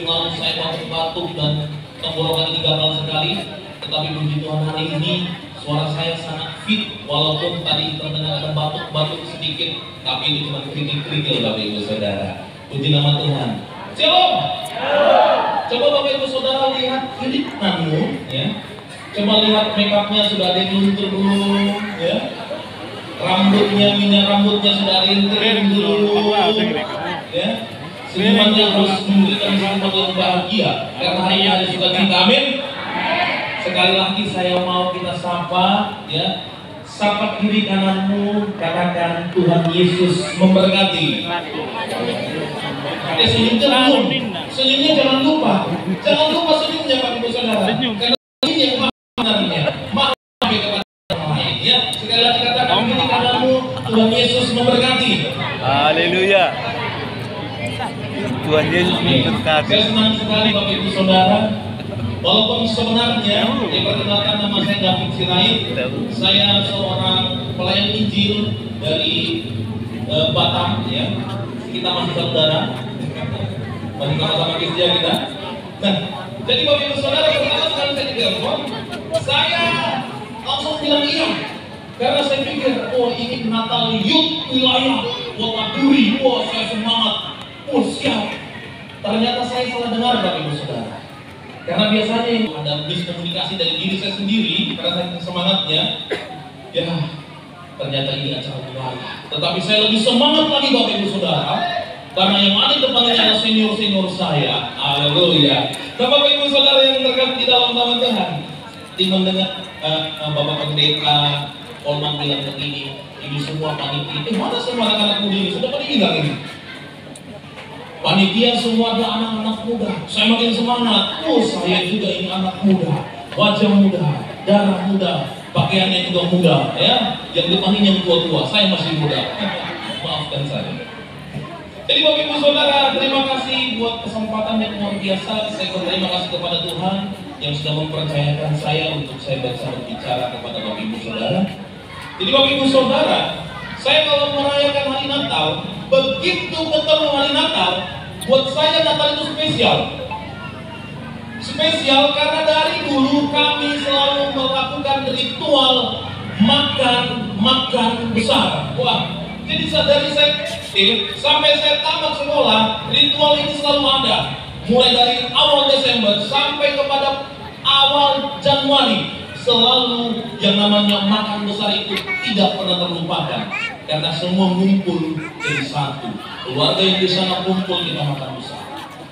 yang lalu saya batuk-batuk dan tenggorokan ini gagal sekali. Tetapi puji Tuhan hari ini suara saya sangat fit, walaupun tadi terdengar ada batuk-batuk sedikit, tapi itu cuma kerikil-kerikil Bapak Ibu Saudara. Puji nama Tuhan. Shalom. Coba Bapak Ibu Saudara lihat kiritanmu, ya. Coba lihat make upnya sudah ada yang luntur belum, ya. Rambutnya, minyak rambutnya sudah ada yang kering belum, ya. Senyumannya harus memberikan senyuman yang bahagia, karena hari ini ada sukacita. Amin. Sekali lagi saya mau kita sapa, ya. Sapa kiri kananmu, katakan Tuhan Yesus memberkati. Senyumnya belum, senyumnya jangan lupa senyumnya Pak Ibu Saudara. Karena ini yang sebenarnya maaf kepada orang lain, ya. Sekali lagi katakan kiri kananmu, Tuhan Yesus memberkati. Haleluya. Tuhan Yesus memberkati. Saya senang sekali Bapak Ibu Saudara. Walaupun sebenarnya, perkenalkan nama saya David Sirait, saya seorang pelayan Injil dari Batam, ya. Kita masih saudara, masih sama-sama kerja kita. Nah, jadi Bapak Ibu Saudara, pertama sekali saya ditelepon, saya langsung bilang iya, karena saya pikir, oh ini Natal Youth wilayah Kota Duri, wah saya semangat, oh siap. Ternyata saya salah dengar Bapak Ibu Saudara. Karena biasanya ada miskomunikasi dari diri saya sendiri, karena saya semangatnya, ya ternyata ini acara wilayah. Tetapi saya lebih semangat lagi Bapak Ibu Saudara, karena yang ada di depannya adalah senior-senior saya. Haleluya. Nah Bapak Ibu Saudara yang terkait di dalam nama Tuhan, di mendengar Bapak Pendeta Olman bilang begini, ini semua panitia, mana semua anak-anak muda ini? Sudah pada hilang ini. Panitia semua adalah anak-anak muda. Saya makin semangat. Oh, saya juga ini anak muda, wajah muda, darah muda, pakaiannya juga muda, ya. Yang depan ini yang tua-tua. Saya masih muda. Maafkan saya. Jadi Bapak Ibu Saudara, terima kasih buat kesempatan yang luar biasa. Saya berterima kasih kepada Tuhan yang sudah mempercayakan saya untuk saya bisa berbicara kepada Bapak Ibu Saudara. Jadi Bapak Ibu Saudara, saya kalau merayakan hari Natal, begitu ketemu hari Natal, buat saya Natal itu spesial. Spesial karena dari dulu kami selalu melakukan ritual makan besar. Wah, jadi dari saya kecil sampai saya tamat sekolah, ritual ini selalu ada. Mulai dari awal Desember sampai kepada awal Januari, selalu yang namanya makan besar itu tidak pernah terlupakan. Karena semua ngumpul jadi satu. Keluarga yang di sana kumpul, kita makan besar.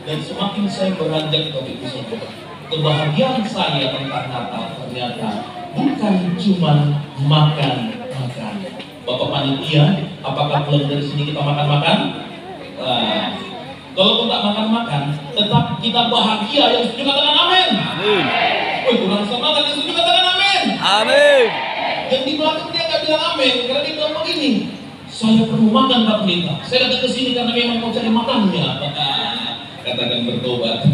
Dan semakin saya beranjak ke Ibu Saudara, kebahagiaan saya tentang Natal ternyata bukan cuma makan. Bapak panitia, apakah pulang dari sini kita makan-makan? Kalau tak makan-makan, tetap kita bahagia. Yang setuju katakan amin. Woi, kurang semangat. Yang setuju katakan amin. Amin. Yang di belakang dia nggak bilang amin, karena dia bilang begini, saya perlu makan Pak Pendeta. Saya datang ke sini karena memang mau cari makannya. Katakan bertobat.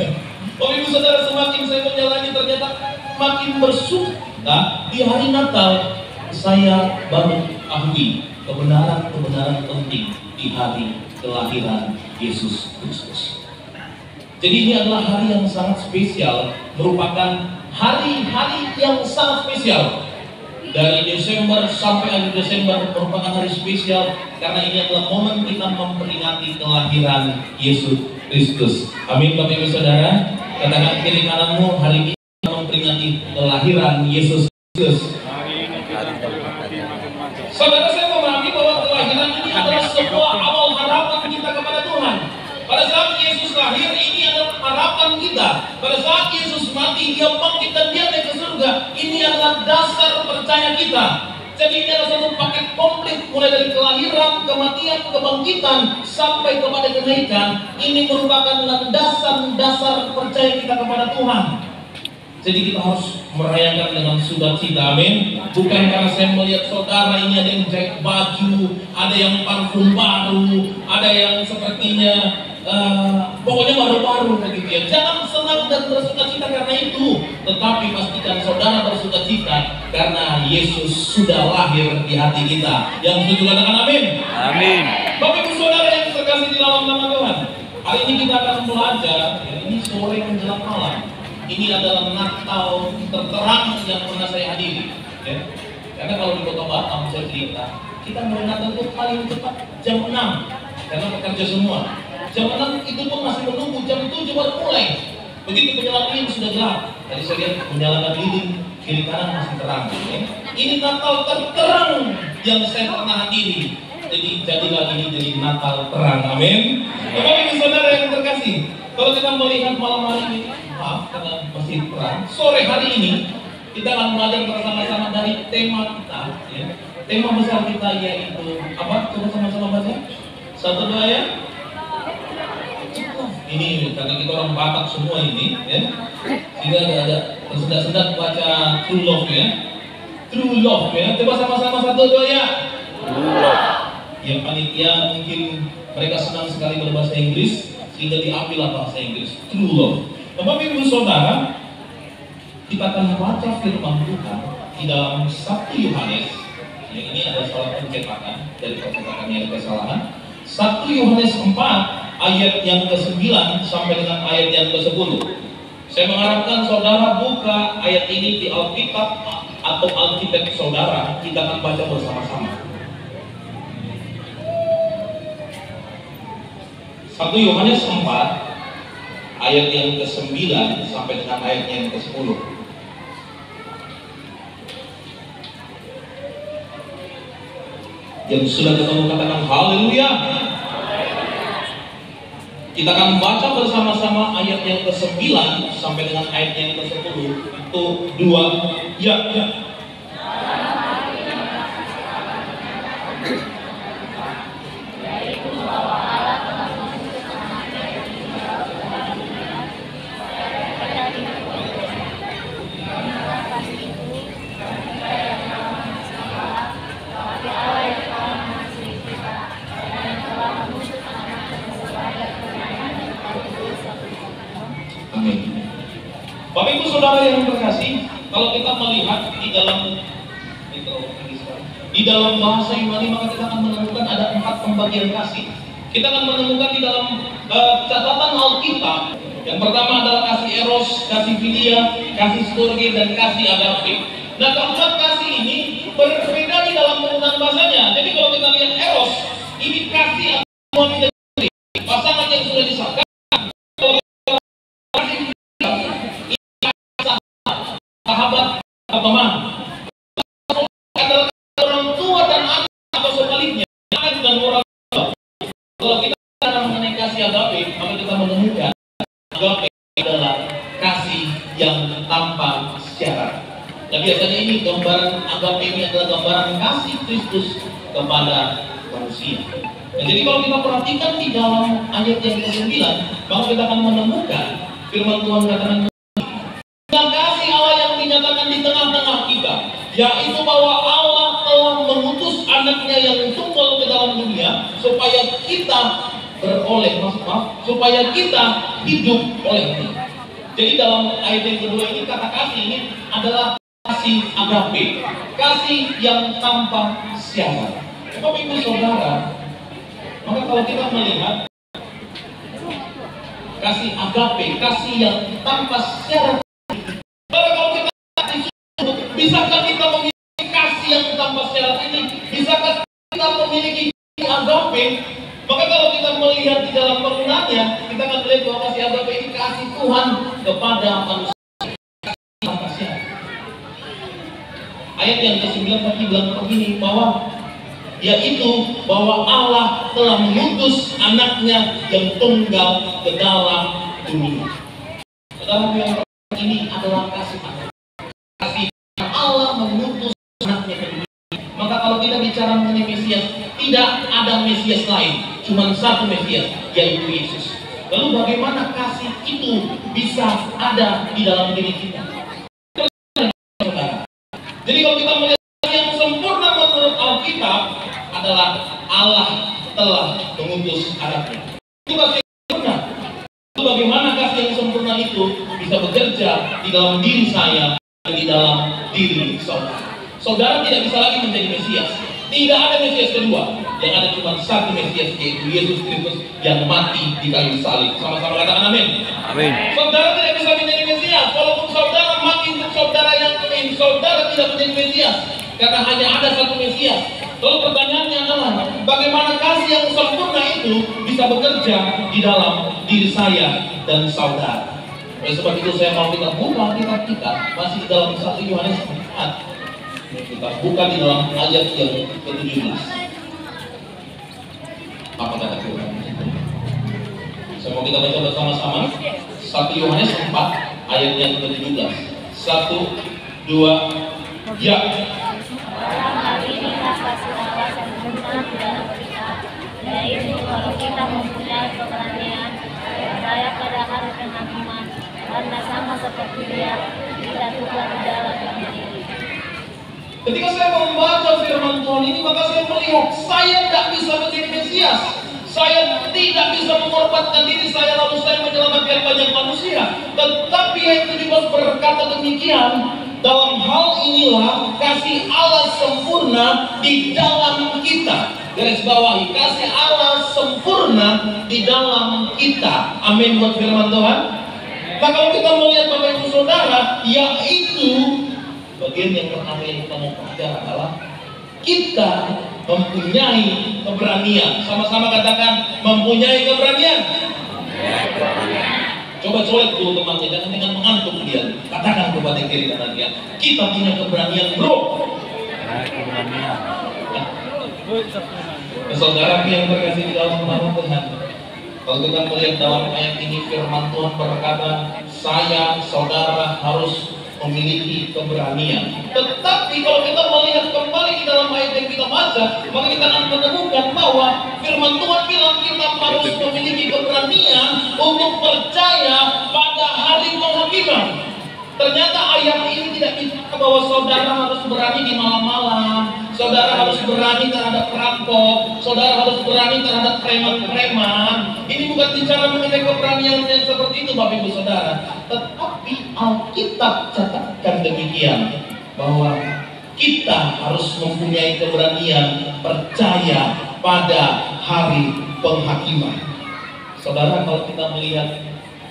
Bapak Ibu Saudara, semakin saya menjalani ternyata makin bersuka di hari Natal. Saya baru akui kebenaran penting di hari kelahiran Yesus Kristus. Jadi ini adalah hari yang sangat spesial, merupakan hari-hari yang sangat spesial. Dari Desember sampai akhir Desember merupakan hari spesial karena ini adalah momen kita memperingati kelahiran Yesus Kristus. Amin Bapak Ibu Saudara. Katakan kiri kananmu, hari ini kita memperingati kelahiran Yesus Kristus. Saudara, saya memahami bahwa kelahiran ini adalah sebuah awal harapan kita kepada Tuhan. Pada saat Yesus lahir, ini adalah harapan kita. Pada saat Yesus mati, dia bangkit dan dia naik ke surga. Ini adalah dasar percaya kita. Jadi ini adalah satu paket komplit, mulai dari kelahiran, kematian, kebangkitan, sampai kepada kenaikan. Ini merupakan dasar percaya kita kepada Tuhan. Jadi kita harus merayakan dengan sukacita, amin. Bukan karena saya melihat saudara ini ada yang jahit baju, ada yang parfum baru, ada yang sepertinya pokoknya baru-baru begitu ya. Jangan senang dan bersukacita karena itu, tetapi pastikan saudara bersukacita karena Yesus sudah lahir di hati kita. Yang setuju katakan amin. Amin. Bapak Ibu Saudara yang terkasih di dalam nama Tuhan, hari ini kita akan belajar. Ini sore menjelang malam. Ini adalah Natal terterang yang pernah saya hadiri. Ya. Karena kalau di Kota Batam, saya cerita, kita mulai Natal itu paling cepat jam 6. Karena bekerja semua. Jam 6 itu pun masih menunggu, jam 7 baru mulai. Begitu menjelang lilin sudah gelap. Tadi saya lihat menyalakan lilin, kiri kanan masih terang. Ya. Ini Natal terterang yang saya pernah hadiri. Jadi jadilah ini jadi Natal terang. Amin. Bapak Ibu Saudara yang terkasih, kalau kita melihat malam hari ini, maaf karena masih terang, sore hari ini kita akan belajar bersama-sama dari tema kita. Ya. Tema besar kita yaitu apa? Coba sama-sama baca. 1, 2 ya. Ini karena kita orang Batak semua ini, ya. Sehingga ada tersendat-sendat baca True Love ya. True Love ya. Coba sama-sama 1, 2 ya. True Love. Yang panitia mungkin mereka senang sekali berbahasa Inggris sehingga diambil bahasa Inggris. True Love. Bapak Ibu Saudara, kita akan baca firman Tuhan di dalam 1 Yohanes. Yang ini ada salah pencetakan dari percetakan yang kesalahan. 1 Yohanes 4 ayat yang ke-9 sampai dengan ayat yang ke-10. Saya mengharapkan saudara buka ayat ini di Alkitab atau Alkitab saudara. Kita akan baca bersama-sama. 1 Yohanes 4 ayat yang ke-9 sampai dengan ayat yang ke-10. Yang sudah ketemu katakan haleluya. Kita akan baca bersama-sama ayat yang ke-9 sampai dengan ayat yang ke-10. 2 ya. Bapak Ibu Saudara yang terkasih, kalau kita melihat di dalam bahasa Yunani, maka kita akan menemukan ada 4 pembagian kasih. Kita akan menemukan di dalam catatan Alkitab. Yang pertama adalah kasih eros, kasih filia, kasih storge, dan kasih agape. Nah, keempat kasih ini berbeda di dalam penggunaan bahasanya. Jadi kalau kita lihat eros, ini kasih suami dan istri, pasangan yang sudah disahkan. Sahabat atau teman adalah orang tua dan anak atau sebaliknya, anak dan orang tua. Kalau kita bicara mengenai kasih agape, maka kita menemukan agape adalah kasih yang tanpa syarat. Dan biasanya ini gambaran agape ini adalah gambaran kasih Kristus kepada manusia. Dan jadi kalau kita perhatikan di dalam ayat yang ke-9, maka kita akan menemukan firman Tuhan katakan kasih Allah yang dinyatakan di tengah-tengah kita, yaitu bahwa Allah telah mengutus anaknya yang tunggal ke dalam dunia supaya kita supaya kita hidup olehnya. Jadi dalam ayat yang kedua ini, kata kasih ini adalah kasih agape, kasih yang tanpa syarat. Bapak Ibu Saudara, maka kalau kita melihat kasih agape, kasih yang tanpa syarat, bisakah kita memiliki kasih yang tanpa syarat ini? Bisakah kita memiliki agape? Maka kalau kita melihat di dalam penggunaannya, kita akan melihat bahwa kasih agape ini kasih Tuhan kepada manusia tanpa syarat. Ayat yang ke-9 tadi bilang begini, bahwa yaitu bahwa Allah telah mengutus anaknya yang tunggal ke dalam dunia. Saudara yang ini adalah kasih Allah. Kasih Allah mengutus anaknya ke dunia. Maka kalau kita bicara mengenai Mesias, tidak ada Mesias lain, cuma satu Mesias, yaitu Yesus. Lalu bagaimana kasih itu bisa ada di dalam diri kita? Jadi kalau kita melihat yang sempurna menurut Alkitab adalah Allah telah mengutus anaknya. Itu kasih yang sempurna. Lalu bagaimana kasih yang sempurna itu bisa bekerja di dalam diri saya, di dalam diri saudara. Saudara tidak bisa lagi menjadi Mesias. Tidak ada Mesias kedua. Yang ada cuma satu Mesias, yaitu Yesus Kristus yang mati di kayu salib. Sama-sama katakan amin. Amin. Saudara tidak bisa menjadi Mesias. Walaupun saudara mati untuk saudara yang lain, saudara tidak menjadi Mesias. Karena hanya ada satu Mesias. Lalu pertanyaannya adalah, bagaimana kasih yang sempurna itu bisa bekerja di dalam diri saya dan saudara? Oleh sebab itu saya mau kita buka kitab kita masih di dalam 1 Yohanes 4. Kita buka di dalam ayat yang ke-17. Apa kata Tuhan? Saya mau kita baca bersama-sama 1 Yohanes 4 ayat yang ke-17. 1, 2, ya. Dalam hal inilah kasih Allah sempurna di dalam kita, yaitu kalau kita mempunyai keberanian percaya pada hari penghakiman, karena sama seperti Dia, kita juga di dalam diri. Ketika saya membaca firman Tuhan ini, maka saya melihat saya tidak bisa menjadi Mesias. Saya tidak bisa mengorbankan diri saya lalu saya menyelamatkan banyak manusia. Tetapi ayat 17 berkata demikian, dalam hal inilah kasih Allah sempurna di dalam kita. Garis bawahi, kasih Allah sempurna di dalam kita. Amin buat firman Tuhan. Nah, kalau kita melihat Bapak Ibu Saudara, yaitu bagian yang pertama yang kita mau pelajari adalah kita mempunyai keberanian. Sama-sama katakan, mempunyai keberanian. Coba colek dulu temannya, jangan dengan mengantuk dia. Katakan kepada kiri kanan dia, kita punya keberanian, bro. Saudara yang terkasih di dalam nama Tuhan, kalau kita melihat dalam ayat ini firman Tuhan berkata, saya, saudara harus memiliki keberanian. Tetapi kalau kita melihat kembali di dalam ayat yang kita baca, maka kita akan menemukan bahwa firman Tuhan bilang kita harus memiliki keberanian untuk percaya pada hari penghakiman. Ternyata ayat ini tidak bicara bahwa saudara harus berani di malam-malam, saudara harus berani terhadap perampok, saudara harus berani terhadap preman-preman. Ini bukan bicara mengenai keberanian yang seperti itu, Bapak Ibu Saudara. Tetapi Alkitab catatkan demikian, bahwa kita harus mempunyai keberanian percaya pada hari penghakiman. Saudara, kalau kita melihat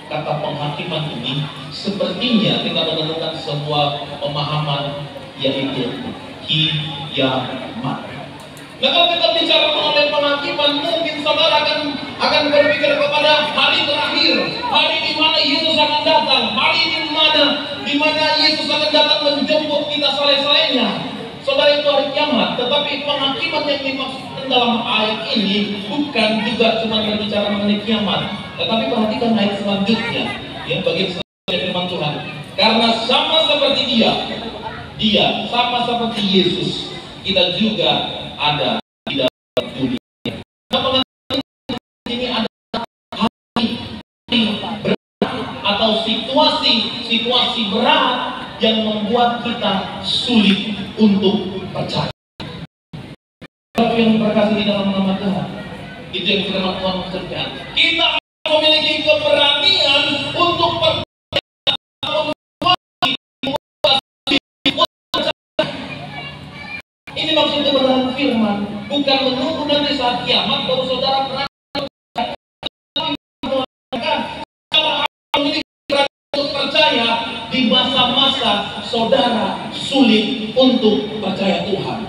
kata penghakiman ini, sepertinya kita menemukan sebuah pemahaman, yaitu kiamat. Nah, kalau kita bicara mengenai penghakiman, mungkin saudara akan berpikir kepada hari terakhir, hari di mana Yesus akan datang, hari di mana Yesus akan datang menjemput kita saleh-salehnya. Saudara, itu hari kiamat. Tetapi penghakiman yang dimaksudkan dalam ayat ini bukan juga cuma berbicara mengenai kiamat. Tetapi perhatikan ayat selanjutnya, ya, bagian selanjutnya firman Tuhan. Karena sama seperti dia sama seperti Yesus, kita juga ada di dalam dunia. Nah, ini ada hari berat atau situasi berat yang membuat kita sulit untuk percaya. Tapi yang berkasih di dalam nama Tuhan, itu yang firman Tuhan maksudkan. Kita memiliki keberanian untuk percaya. Ini maksudnya kebenaran firman, bukan menunggu nanti saat kiamat baru saudara berani untuk percaya di masa-masa saudara sulit untuk percaya Tuhan.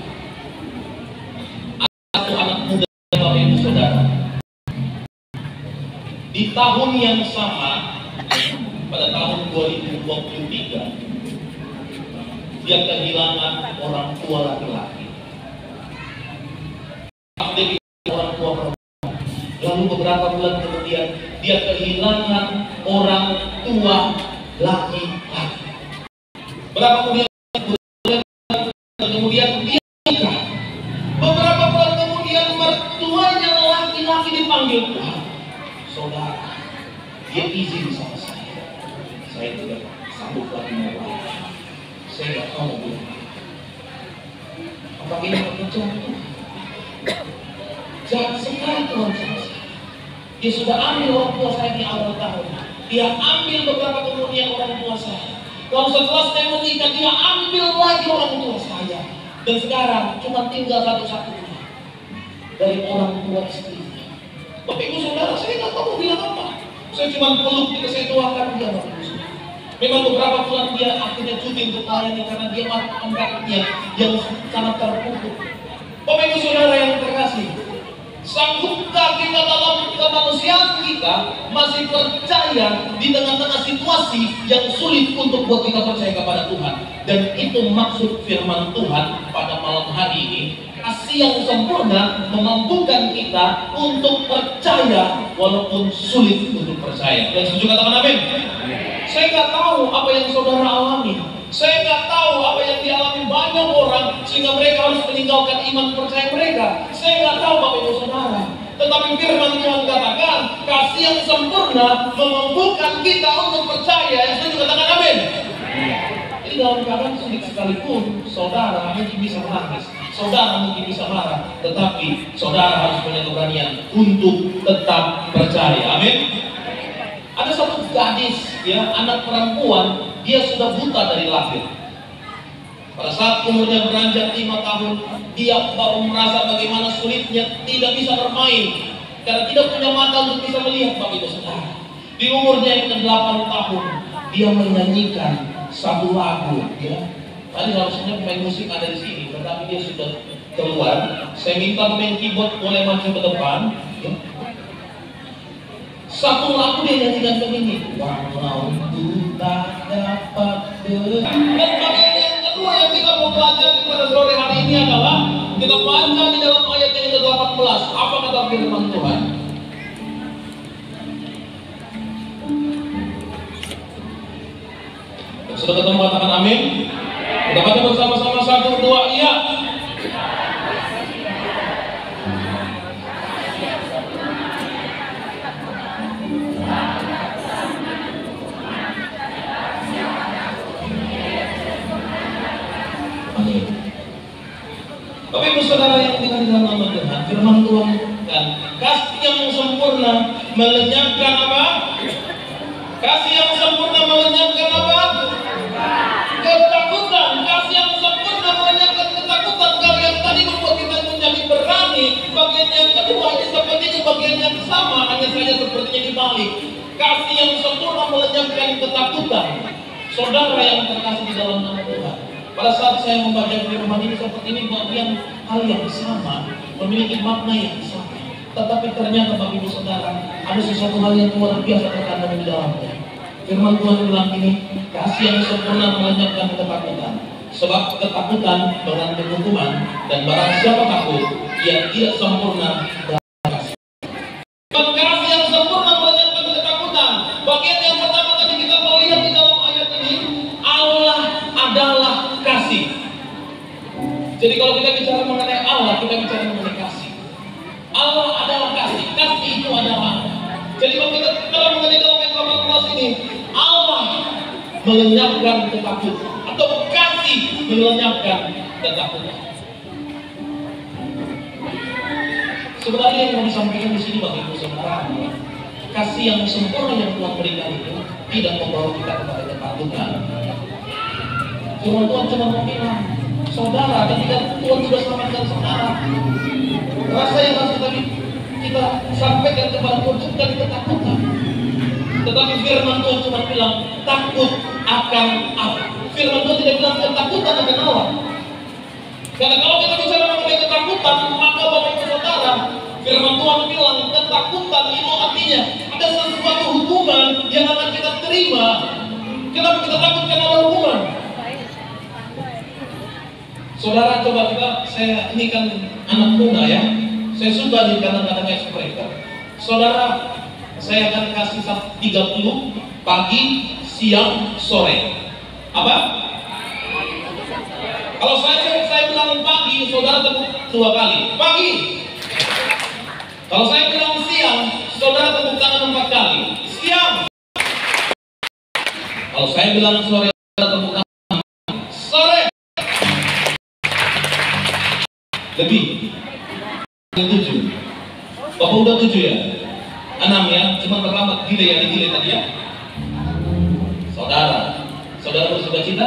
Satu anak muda, Bapak Ibu Saudara, di tahun yang sama, pada tahun 2023, dia kehilangan orang tua laki-laki. Dia orang tua perempuan. Lalu beberapa bulan kemudian dia kehilangan orang tua laki-laki. Berapa kemudian dia nikah. Beberapa bulan kemudian mertuanya laki-laki dipanggil Tuhan. Saudara, dia izin sama saya. Saya tidak sanggup lagi merawat. Saya tidak tahu Tuhan. Apakah ini pekerjaan Tuhan? Jahat sekali Tuhan sama saya. Dia sudah ambil orang tua saya di awal tahun. Dia ambil beberapa kemudian orang tua saya. Kalau setelah saya menikah, dia ambil lagi orang tua saya. Dan sekarang cuma tinggal satu-satunya dari orang tua istrinya. Bapak Ibu Saudara, saya nggak tahu bilang apa. Saya cuma peluk, saya doakan dia, Bapak Ibu Saudara. Memang beberapa bulan dia akhirnya cuti untuk melayani karena dia anaknya yang sangat terpukul. Bapak Ibu Saudara yang terkasih, sanggupkah kita dalam kemanusiaan kita masih percaya di tengah-tengah situasi yang sulit untuk buat kita percaya kepada Tuhan? Dan itu maksud firman Tuhan pada malam hari ini. Kasih yang sempurna memampukan kita untuk percaya walaupun sulit untuk percaya. Dan setuju katakan amin? Saya nggak tahu apa yang saudara alami. Saya nggak tahu apa yang dialami banyak orang sehingga mereka harus meninggalkan iman percaya mereka. Saya nggak tahu Bapak Ibu Saudara. Tetapi firman Tuhan katakan kasih yang sempurna memampukan kita untuk percaya. Yang setuju katakan amin? Jadi dalam keadaan sulit sekalipun saudara mungkin bisa menangis, saudara mungkin bisa marah, tetapi saudara harus punya keberanian untuk tetap percaya. Amin. Ada satu gadis, ya, anak perempuan, dia sudah buta dari lahir. Pada saat umurnya beranjak 5 tahun, dia baru merasa bagaimana sulitnya tidak bisa bermain karena tidak punya mata untuk bisa melihat, Bapak Ibu Saudara. Di umurnya yang ke-8 tahun, dia menyanyikan satu lagu, ya. Tadi harusnya pemain musik ada di sini, tetapi dia sudah keluar. Saya minta pemain keyboard boleh maju ke depan, ya. Satu lagu dia nyanyikan begini, walau ku tak dapat dan bagian yang kedua yang kita mau pelajari pada sore hari ini adalah kita baca di dalam ayat yang ke-18. Apa kata firman Tuhan? Sudah ketemu katakan amin? Kita baca bersama-sama 1, 2, iya. Bapak Ibu Saudara yang tinggal di dalam nama Tuhan, firman Tuhan kan, kasih yang sempurna melenyapkan apa? Kasih yang sempurna melenyapkan apa? Ketakutan. Kasih yang sempurna melenyapkan ketakutan. Kalau yang tadi membuat kita menjadi berani, bagian yang kedua ini sepertinya bagian yang sama, hanya saja sepertinya dibalik. Kasih yang sempurna melenyapkan ketakutan. Saudara yang terkasih di dalam nama Tuhan, pada saat saya membaca firman ini seperti ini bagian hal yang sama, memiliki makna yang sama. Tetapi ternyata Bapak Ibu Saudara, ada sesuatu hal yang luar biasa terkandung di dalamnya. Firman Tuhan bilang ini, kasih yang sempurna melenyapkan ketakutan. Sebab ketakutan mengandung hukuman, dan barang siapa takut, ia tidak sempurna dalam kasih. Kasih yang sempurna melenyapkan ketakutan. Bagian yang pertama tadi kita mau lihat di dalam ayat ini, Allah adalah kasih. Jadi kalau kita bicara mengenai Allah, kita bicara mengenai kasih. Allah adalah kasih. Kasih itu adalah. Jadi kalau kita bicara mengenai dalam ayat 18 ini, Allah melenyapkan ketakutan atau kasih melenyapkan ketakutan. Sebenarnya yang mau disampaikan di sini Bapak Ibu Saudara, kasih yang sempurna yang Tuhan berikan itu tidak membawa kita kepada ketakutan. Firman Tuhan cuma mau bilang, saudara, ketika Tuhan sudah selamatkan saudara, rasa yang harus kita sampaikan kepada Tuhan bukan ketakutan. Tetapi firman Tuhan cuma bilang takut akan apa? Firman Tuhan tidak bilang ketakutan akan Allah. Karena kalau kita bicara mengenai ketakutan, maka Bapak Ibu Saudara, firman Tuhan bilang ketakutan itu artinya ada sesuatu hukuman yang akan kita terima. Kenapa kita takut karena ada hukuman? Saudara, coba saya ini kan anak muda ya. Saya suka nih kadang-kadang seperti itu. Saudara, saya akan kasih 30 pagi, siang, sore. Apa? Kalau saya bilang pagi, saudara tepuk 2 kali. Pagi. Kalau saya bilang siang, saudara tepuk tangan 4 kali. Siang. Kalau saya bilang sore, saudara tepuk tangan. Sore. Lebih. 7. Bapak udah 7 ya? 6 ya? Cuma terlambat delay ya, delay tadi ya. Saudara bersuka cita?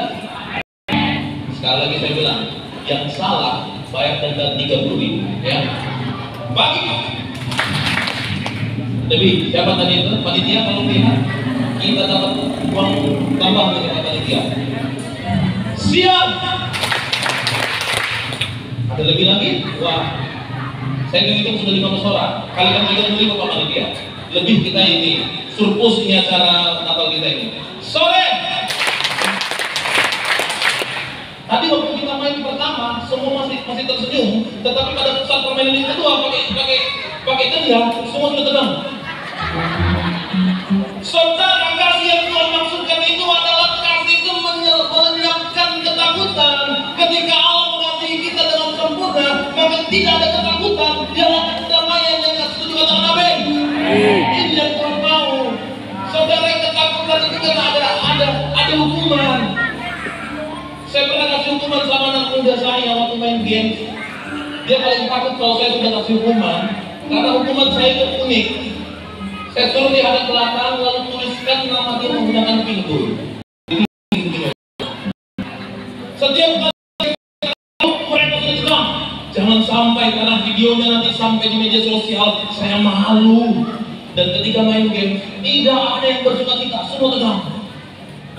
Sekali lagi saya bilang, yang salah bayar denda 30.000 ya. Bagi lebih siapa tadi itu panitia kalau lihat kita dapat uang tambah dari panitia. Siap. Ada lebih lagi? Wah, saya hitung sudah 15 orang. Kalikan 35 Pak panitia. Lebih kita ini surplus ini acara Natal kita ini. Sore. Tadi waktu kita main pertama, semua masih tersenyum, tetapi pada saat permainan yang kedua pakai tenda, semua sudah tenang. Saudara, kasih yang Tuhan maksudkan itu adalah kasih itu melenyapkan ketakutan. Ketika Allah mengasihi kita dengan sempurna, maka tidak ada ketakutan. Dia akan kedamaian yang setuju katakan amin. Ini yang Tuhan mau. Saudara, yang ketakutan itu karena ada hukuman. Saya pernah kasih hukuman sama anak muda saya waktu main game. Dia paling takut kalau saya sudah kasih hukuman, karena hukuman saya itu unik. Saya suruh dia hadap belakang lalu tuliskan nama dia menggunakan pinggul. Setiap kali mereka bilang, jangan sampai karena videonya nanti sampai di media sosial, saya malu. Dan ketika main game, tidak ada yang bersuka cita, semua tegang.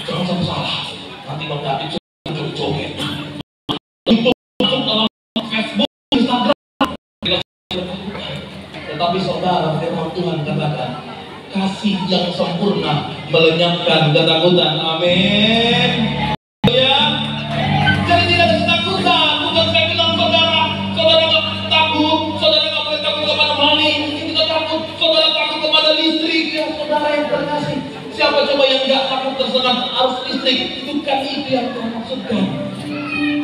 Jangan sampai salah, nanti Bang David joget. Untuk masuk dalam Facebook, Instagram. Tetapi saudara, firman Tuhan katakan, kasih yang sempurna melenyapkan ketakutan. Amin. Ya. Jadi tidak ada ketakutan. Bukan saya bilang saudara nggak takut, saudara nggak boleh takut kepada maling. Kita takut, saudara takut kepada listrik. Ya, saudara yang terkasih. Siapa coba yang nggak takut tersengat arus listrik? Bukan itu yang Tuhan maksudkan.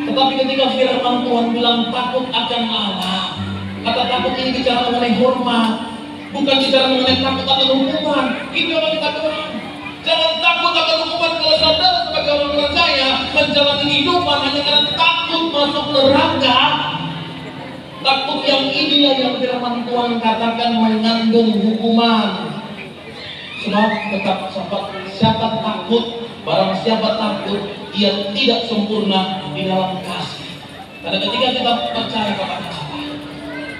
Tetapi ketika firman Tuhan bilang takut akan Allah, kata takut ini bicara mengenai hormat, bukan bicara mengenai takut akan hukuman. Itu yang kita doang. Jangan takut akan hukuman kalau saudara sebagai orang percaya menjalani kehidupan hanya karena takut masuk neraka. Takut yang inilah yang firman Tuhan katakan mengandung hukuman. Sebab tetap siapa takut, barang siapa takut, dia tidak sempurna di dalam kasih. Karena ketika kita percaya kepada Allah,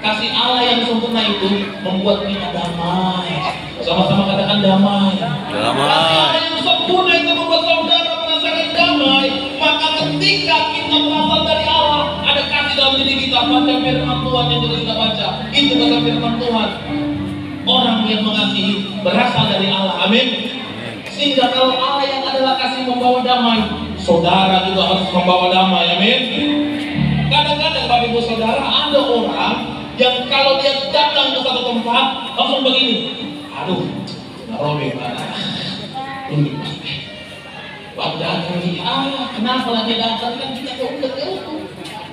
kasih Allah yang sempurna itu membuat kita damai. Sama-sama katakan damai. Damai. Kasih Allah yang sempurna itu membuat saudara merasakan damai. Maka ketika kita berasal dari Allah, ada kasih dalam diri kita. Baca firman Tuhan yang kita baca. Itu kata firman Tuhan. Orang yang mengasihi berasal dari Allah. Amin. Sehingga kalau Allah yang adalah kasih membawa damai, saudara juga harus membawa damai. Amin. Kadang-kadang Bapak Ibu Saudara, ada orang yang kalau dia datang ke satu tempat langsung begini, aduh, Robi mana? Datang ini, kenapa lagi datang? Kan kita udah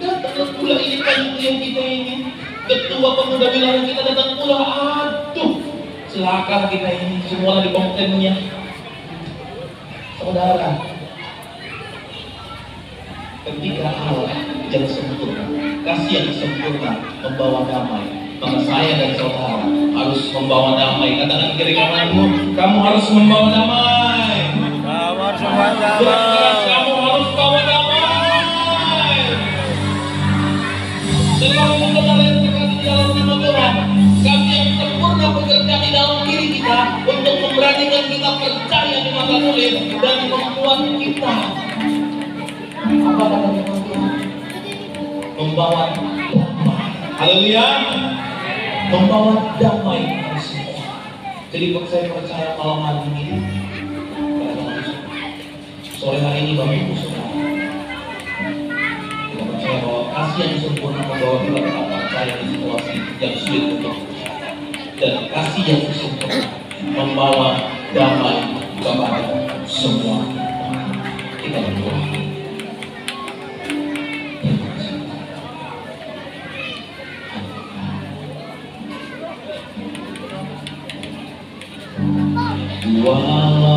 datang pula ini kan yang kita ini. Ketua pemuda wilayah kita datang pula, aduh, celaka kita ini, semua di kontennya. Saudara, ketika Allah yang sempurna, kasih yang sempurna membawa damai, maka saya dan saudara harus membawa damai. Katakan kiri kananmu, kamu harus membawa damai. Kamu harus membawa damai. Berat-berat, kamu harus bawa damai. Dan kamu saudara yang terkasih di dalam nama Tuhan, kasih yang sempurna bekerja di dalam diri kita untuk memberanikan kita percaya di masa sulit dan membuat kita apa kata firman Tuhan? Membawa damai. Haleluya. Membawa damai kepada semua. Jadi saya percaya malam hari ini, sore hari ini Bapak Ibu Saudara, kita percaya bahwa kasih yang sempurna membawa kita tetap percaya di situasi yang sulit untuk percaya, dan kasih yang sempurna membawa damai kepada semua. Kita berdoa. Walau